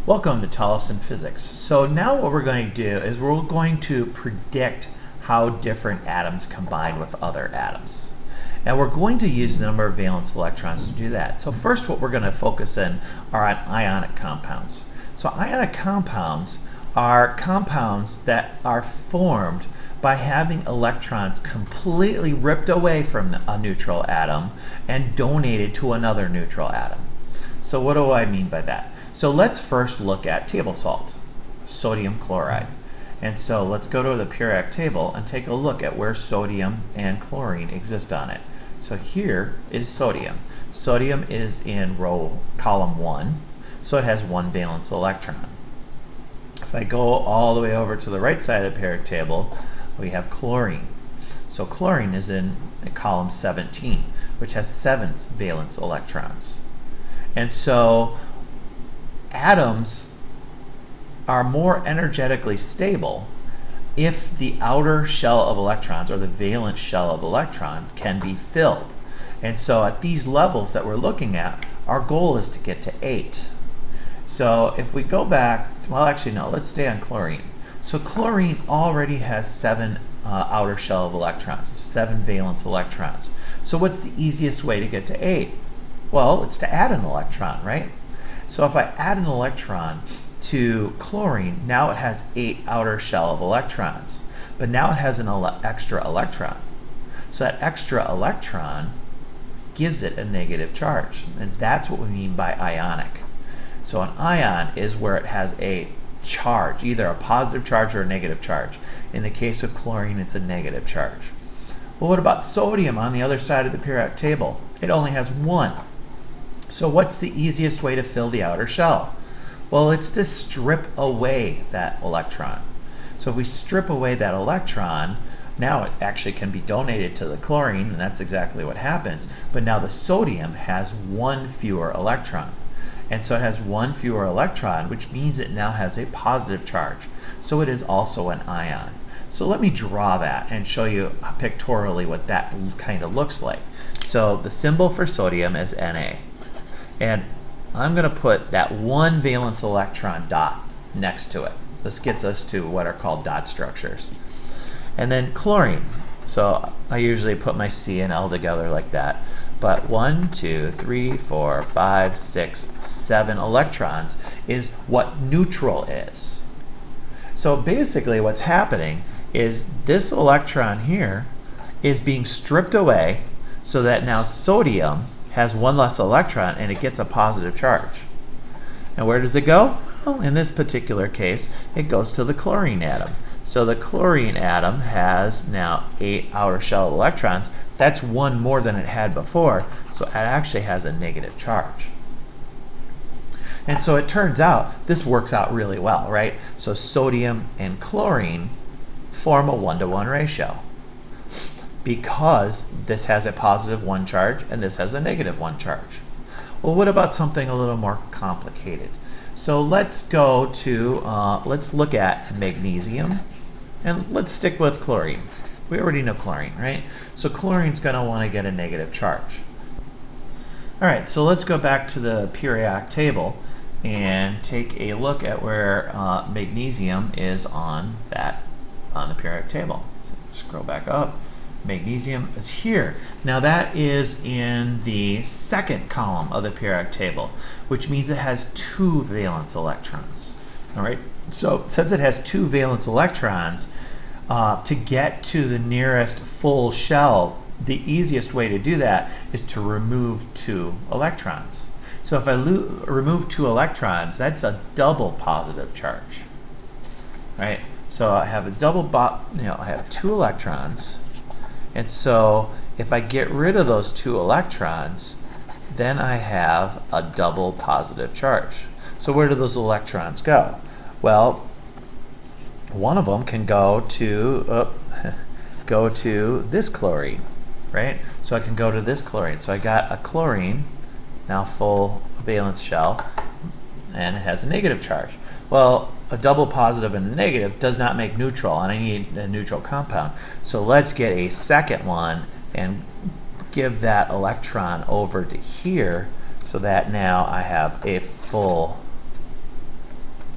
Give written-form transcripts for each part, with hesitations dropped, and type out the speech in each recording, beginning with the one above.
Welcome to Tollefson Physics. So now what we're going to do is we're going to predict how different atoms combine with other atoms. And we're going to use the number of valence electrons to do that. So first what we're going to focus in are on ionic compounds. So ionic compounds are compounds that are formed by having electrons completely ripped away from a neutral atom and donated to another neutral atom. So what do I mean by that? So let's first look at table salt, sodium chloride. And so let's go to the periodic table and take a look at where sodium and chlorine exist on it. So here is sodium. Sodium is in column 1, so it has one valence electron. If I go all the way over to the right side of the periodic table, we have chlorine. So chlorine is in column 17, which has 7 valence electrons. And so atoms are more energetically stable if the outer shell of electrons, or the valence shell of electron, can be filled. And so at these levels that we're looking at, our goal is to get to 8. So if we go back, well actually no, let's stay on chlorine. So chlorine already has 7 outer shell of electrons, 7 valence electrons. So what's the easiest way to get to 8? Well, it's to add an electron, right? So if I add an electron to chlorine, now it has 8 outer shell of electrons. But now it has an extra electron. So that extra electron gives it a negative charge. And that's what we mean by ionic. So an ion is where it has a charge, either a positive charge or a negative charge. In the case of chlorine, it's a negative charge. Well, what about sodium on the other side of the periodic table? It only has 1. So what's the easiest way to fill the outer shell? Well, it's to strip away that electron. So if we strip away that electron, now it actually can be donated to the chlorine, and that's exactly what happens. But now the sodium has 1 fewer electron. And so it has 1 fewer electron, which means it now has a positive charge. So it is also an ion. So let me draw that and show you pictorially what that kind of looks like. So the symbol for sodium is Na. And I'm going to put that 1 valence electron dot next to it. This gets us to what are called dot structures. And then chlorine. So I usually put my C and L together like that. But 1, 2, 3, 4, 5, 6, 7 electrons is what neutral is. So basically what's happening is this electron here is being stripped away so that now sodium has 1 less electron and it gets a positive charge. And where does it go? Well, in this particular case, it goes to the chlorine atom. So the chlorine atom has now 8 outer shell electrons. That's 1 more than it had before, so it actually has a negative charge. And so it turns out this works out really well, right? So sodium and chlorine form a 1-to-1 ratio, because this has a positive 1 charge and this has a negative 1 charge. Well, what about something a little more complicated? So let's go to, let's look at magnesium, and let's stick with chlorine. We already know chlorine, right? So chlorine's going to want to get a negative charge. All right, so let's go back to the periodic table and take a look at where magnesium is on the periodic table. So let's scroll back up. Magnesium is here. Now that is in the 2nd column of the periodic table, which means it has 2 valence electrons. All right. So since it has 2 valence electrons, to get to the nearest full shell, the easiest way to do that is to remove 2 electrons. So if I remove 2 electrons, that's a double positive charge. Right. So I have a double, I have 2 electrons. And so if I get rid of those 2 electrons, then I have a double positive charge. So where do those electrons go? Well, one of them can go to this chlorine, right? So I can go to this chlorine. So I got a chlorine, now full valence shell, and it has a negative charge. Well, a double positive and a negative does not make neutral, and I need a neutral compound. So let's get a second one and give that electron over to here so that now I have a full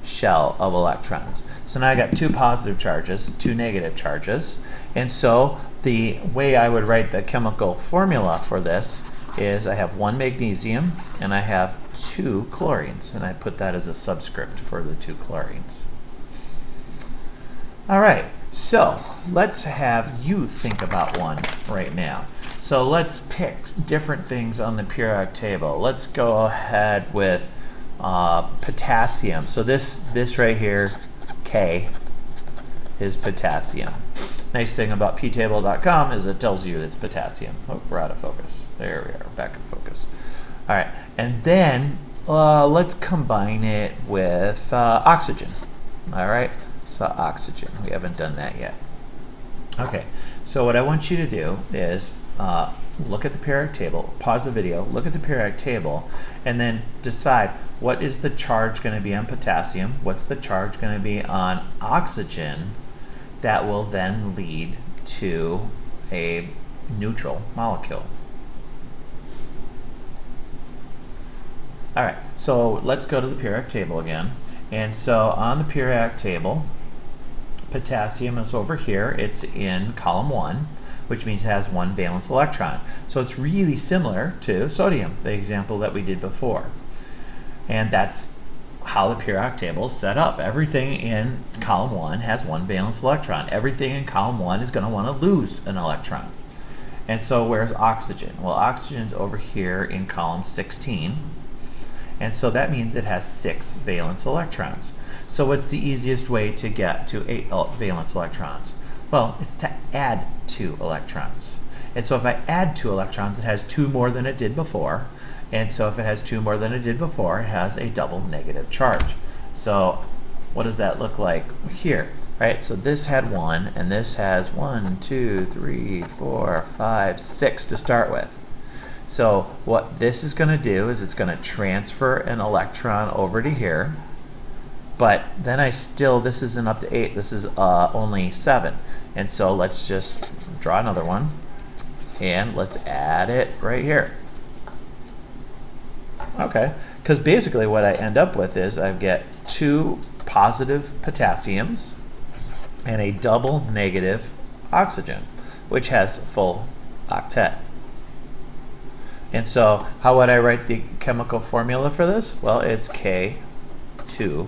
shell of electrons. So now I got 2 positive charges, 2 negative charges, and so the way I would write the chemical formula for this is I have 1 magnesium and I have 2 chlorines, and I put that as a subscript for the 2 chlorines. All right, so let's have you think about one right now. So let's pick different things on the periodic table. Let's go ahead with potassium. So this right here, K, is potassium. Nice thing about ptable.com is it tells you it's potassium. Oh, we're out of focus. There we are, back in focus. All right, and then let's combine it with oxygen. All right, so oxygen. We haven't done that yet. Okay, so what I want you to do is look at the periodic table, pause the video, look at the periodic table, and then decide what is the charge going to be on potassium, what's the charge going to be on oxygen that will then lead to a neutral molecule. All right, so let's go to the periodic table again. And so on the periodic table, potassium is over here. It's in column 1, which means it has 1 valence electron. So it's really similar to sodium, the example that we did before. And that's how the periodic table is set up. Everything in column 1 has 1 valence electron. Everything in column 1 is going to want to lose an electron. And so where's oxygen? Well, oxygen's over here in column 16. And so that means it has 6 valence electrons. So what's the easiest way to get to 8 valence electrons? Well, it's to add 2 electrons. And so if I add 2 electrons, it has 2 more than it did before. And so if it has 2 more than it did before, it has a double negative charge. So what does that look like here? Right, so this had 1, and this has 1, 2, 3, 4, 5, 6 to start with. So what this is going to do is it's going to transfer an electron over to here, but then this isn't up to 8, this is only 7. And so let's just draw another one, and let's add it right here. Okay, because basically what I end up with is I get 2 positive potassiums and a double negative oxygen, which has full octet. And so how would I write the chemical formula for this? Well, it's K2O.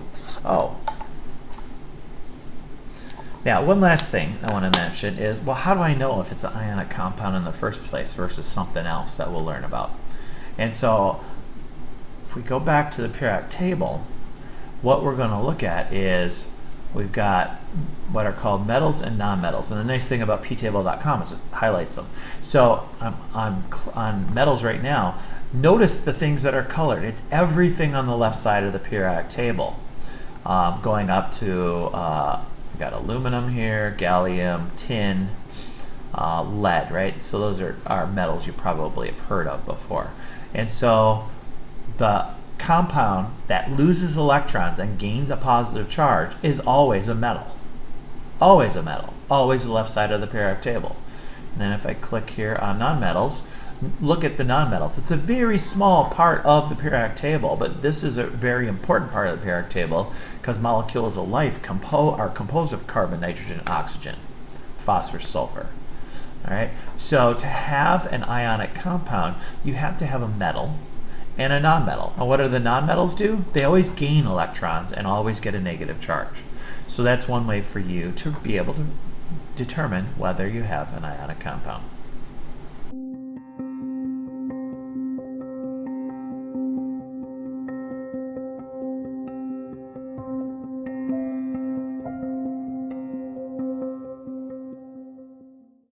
Now, one last thing I want to mention is, well, how do I know if it's an ionic compound in the first place versus something else that we'll learn about? And so if we go back to the periodic table, what we're going to look at is we've got what are called metals and nonmetals. And the nice thing about ptable.com is it highlights them. So on metals right now, notice the things that are colored. It's everything on the left side of the periodic table. Going up to, we got aluminum here, gallium, tin, lead, right? So those are metals you probably have heard of before. And so the compound that loses electrons and gains a positive charge is always a metal. Always a metal. Always the left side of the periodic table. And then if I click here on nonmetals, look at the nonmetals. It's a very small part of the periodic table, but this is a very important part of the periodic table because molecules of life are composed of carbon, nitrogen, oxygen, phosphorus, sulfur. All right. So to have an ionic compound, you have to have a metal and a nonmetal. And what do the nonmetals do? They always gain electrons and always get a negative charge. So that's one way for you to be able to determine whether you have an ionic compound.